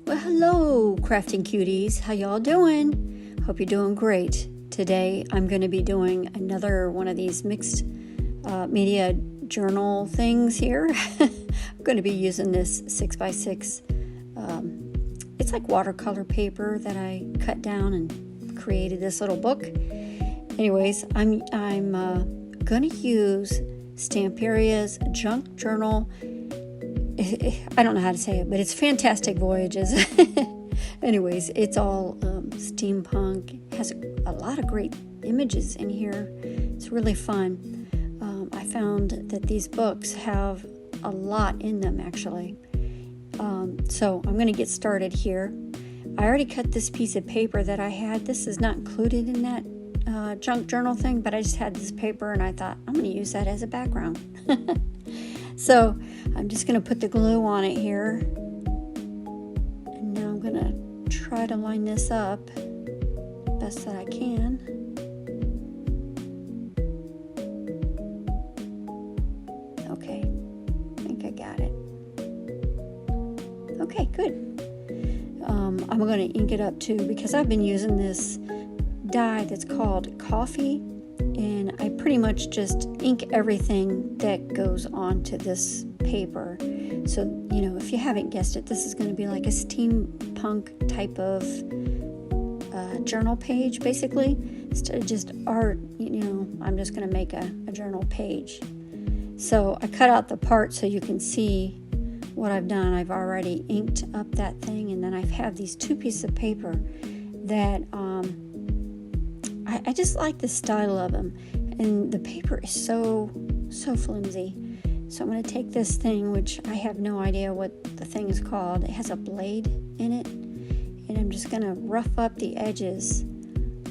Well, hello, crafting cuties. How y'all doing? Hope you're doing great. Today, I'm going to be doing another one of these mixed media journal things here. I'm going to be using this 6x6. It's like watercolor paper that I cut down and created this little book. Anyways, I'm going to use Stamperia's junk journal. I don't know how to say it, but it's Fantastic Voyages. Anyways, it's all steampunk. It has a lot of great images in here. It's really fun. I found that these books have a lot in them, actually. So I'm going to get started here. I already cut this piece of paper that I had. This is not included in that junk journal thing, but I just had this paper and I thought I'm going to use that as a background. So I'm just going to put the glue on it here. And now I'm going to try to line this up best that I can. Okay, I think I got it. Okay, good. I'm going to ink it up too because I've been using this dye that's called Coffee, and I pretty much just ink everything that goes onto this paper. So, if you haven't guessed it, this is going to be like a steampunk type of journal page, basically. Instead of just art, I'm just going to make a journal page. So I cut out the part so you can see what I've done. I've already inked up that thing, and then I have these two pieces of paper that I just like the style of them, and the paper is so flimsy. So I'm going to take this thing, which I have no idea what the thing is called. It has a blade in it, and I'm just going to rough up the edges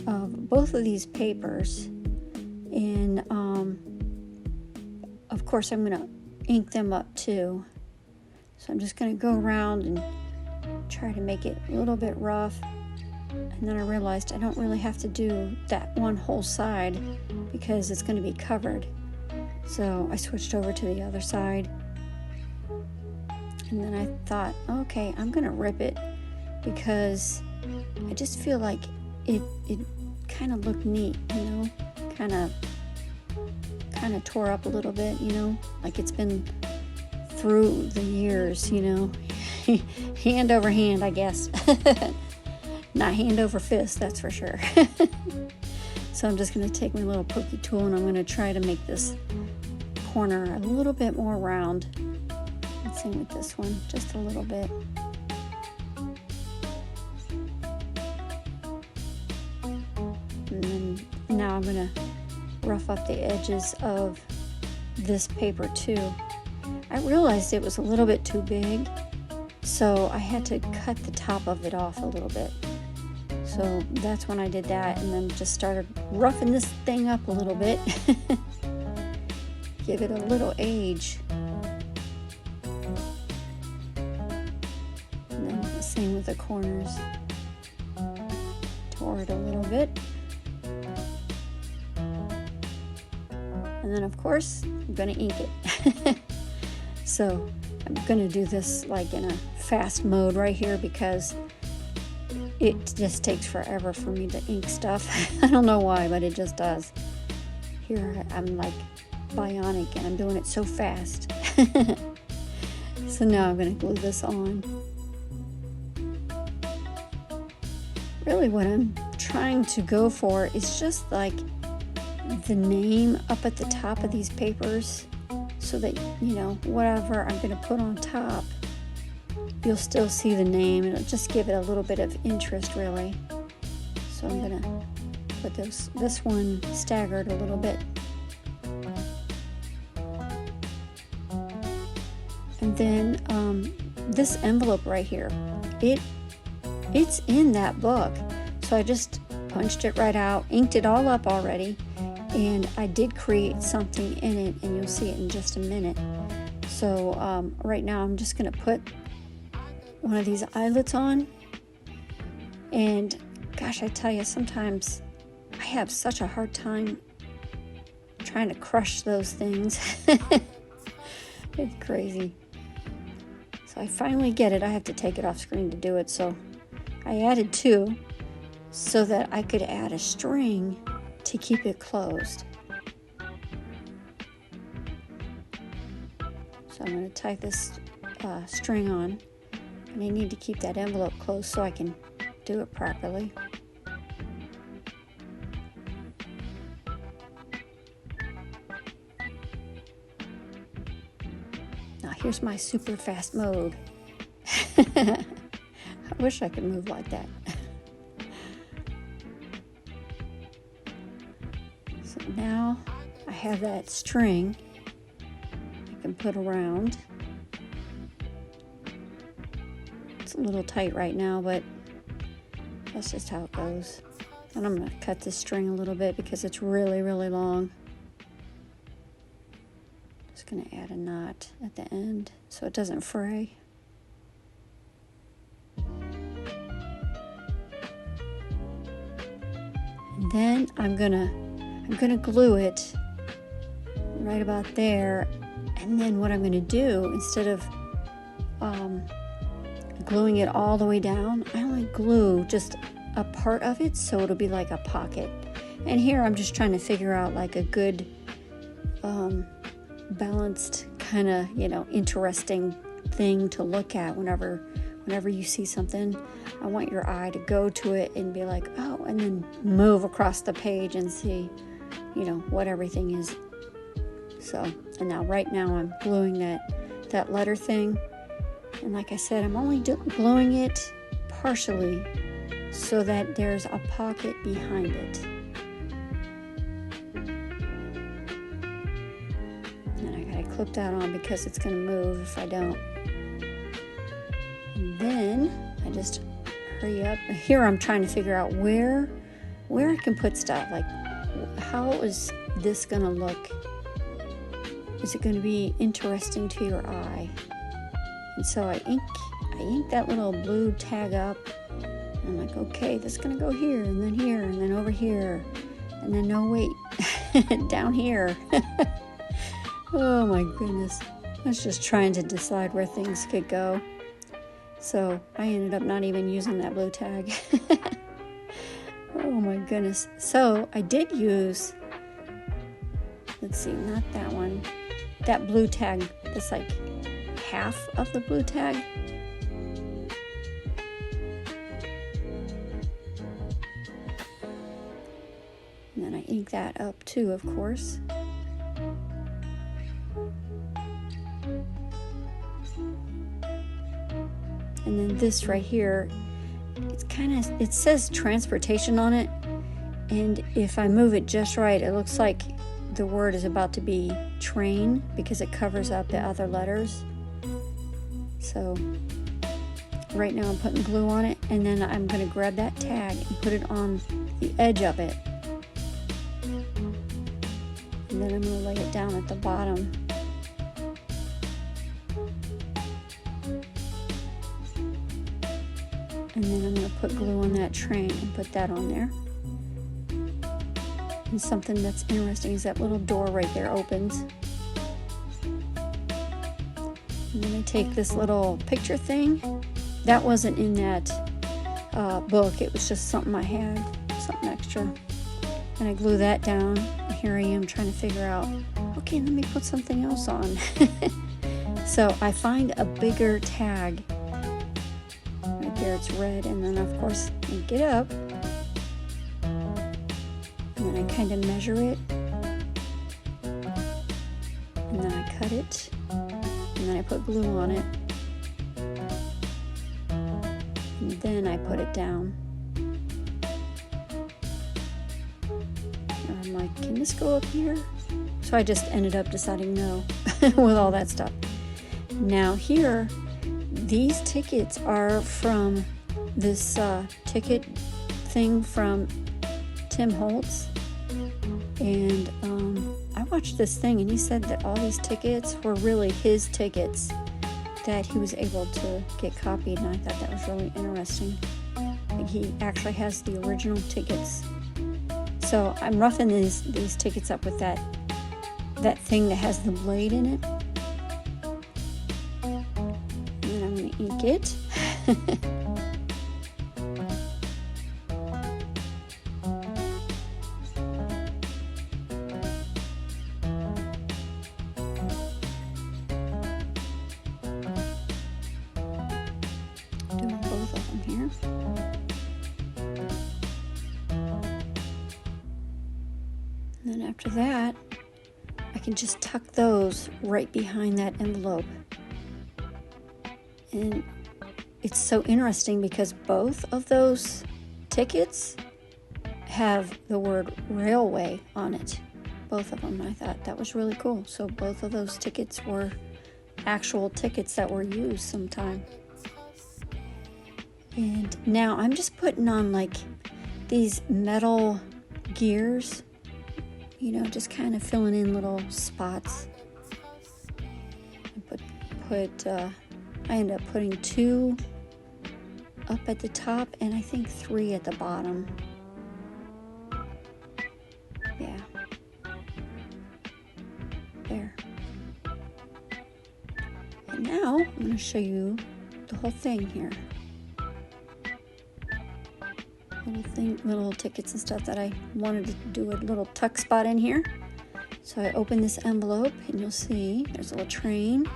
of both of these papers, and of course I'm going to ink them up too. So I'm just going to go around and try to make it a little bit rough. And then I realized I don't really have to do that one whole side because it's going to be covered. So I switched over to the other side. And then I thought, okay, I'm going to rip it because I just feel like it kind of looked neat, kind of tore up a little bit, like it's been through the years, hand over hand, I guess. Not hand over fist, that's for sure. So I'm just going to take my little pokey tool and I'm going to try to make this corner a little bit more round. Let's see with this one, just a little bit. And then now I'm going to rough up the edges of this paper too. I realized it was a little bit too big, so I had to cut the top of it off a little bit. So that's when I did that, and then just started roughing this thing up a little bit. Give it a little age. And then the same with the corners. Tore it a little bit. And then of course, I'm going to ink it. So I'm going to do this like in a fast mode right here because it just takes forever for me to ink stuff. I don't know why, but it just does. Here I'm like bionic and I'm doing it so fast. So now I'm going to glue this on. Really what I'm trying to go for is just like the name up at the top of these papers so that, whatever I'm going to put on top, you'll still see the name. It'll just give it a little bit of interest, really. So I'm going to put this one staggered a little bit. And then this envelope right here, it's in that book. So I just punched it right out, inked it all up already, and I did create something in it, and you'll see it in just a minute. So right now I'm just going to put one of these eyelets on, and gosh, I tell you, sometimes I have such a hard time trying to crush those things. It's crazy. So If I finally get it, I have to take it off screen to do it. So I added 2 so that I could add a string to keep it closed. So I'm going to tie this string on, and I need to keep that envelope closed so I can do it properly. Now here's my super fast mode. I wish I could move like that. So now I have that string I can put around. It's a little tight right now, but that's just how it goes. And I'm going to cut this string a little bit because it's really, really long. Just going to add a knot at the end so it doesn't fray. And then I'm gonna glue it right about there. And then what I'm gonna do, instead of gluing it all the way down, I only glue just a part of it so it'll be like a pocket. And here I'm just trying to figure out like a good balanced kind of, interesting thing to look at whenever you see something. I want your eye to go to it and be like, oh, and then move across the page and see, what everything is. So, and now right now I'm gluing that letter thing. And like I said, I'm only gluing it partially so that there's a pocket behind it. And I gotta clip that on because it's gonna move if I don't. And then I just hurry up. Here I'm trying to figure out where I can put stuff. Like, how is this gonna look? Is it gonna be interesting to your eye? And so I ink that little blue tag up. And I'm like, okay, this is gonna go here, and then over here, and then no wait, down here. Oh my goodness. I was just trying to decide where things could go. So I ended up not even using that blue tag. Oh my goodness. So I did use, let's see, not that one, that blue tag, that's like half of the blue tag. And then I ink that up too, of course. And then this right here, it says transportation on it. And if I move it just right, it looks like the word is about to be train because it covers up the other letters. So right now I'm putting glue on it, and then I'm going to grab that tag and put it on the edge of it. And then I'm going to lay it down at the bottom. And then I'm going to put glue on that train and put that on there. And something that's interesting is that little door right there opens. And then I take this little picture thing. That wasn't in that book. It was just something I had, something extra. And I glue that down. And here I am trying to figure out, okay, let me put something else on. So I find a bigger tag. Right there it's red, and then of course ink it up. And then I kind of measure it. And then I cut it. And then I put glue on it. And then I put it down. And I'm like, can this go up here? So I just ended up deciding no with all that stuff. Now here, these tickets are from this ticket thing from Tim Holtz. And I watched this thing, and he said that all these tickets were really his tickets that he was able to get copied, and I thought that was really interesting. Like, he actually has the original tickets. So I'm roughing these tickets up with that thing that has the blade in it. And then I'm like it. Doing both of them here. And then after that, I can just tuck those right behind that envelope. And it's so interesting because both of those tickets have the word railway on it. Both of them. I thought that was really cool. So both of those tickets were actual tickets that were used sometime. And now I'm just putting on like these metal gears, you know, just kind of filling in little spots. I end up putting 2 up at the top and I think 3 at the bottom. Yeah. There. And now I'm going to show you the whole thing here. Little tickets and stuff that I wanted to do a little tuck spot in here. So I open this envelope and you'll see there's a little train.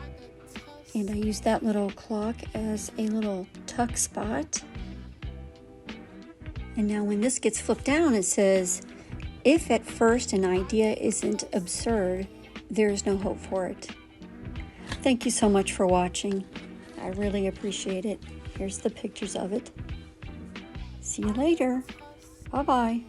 And I use that little clock as a little tuck spot. And now when this gets flipped down, it says, if at first an idea isn't absurd, there is no hope for it. Thank you so much for watching. I really appreciate it. Here's the pictures of it. See you later. Bye-bye.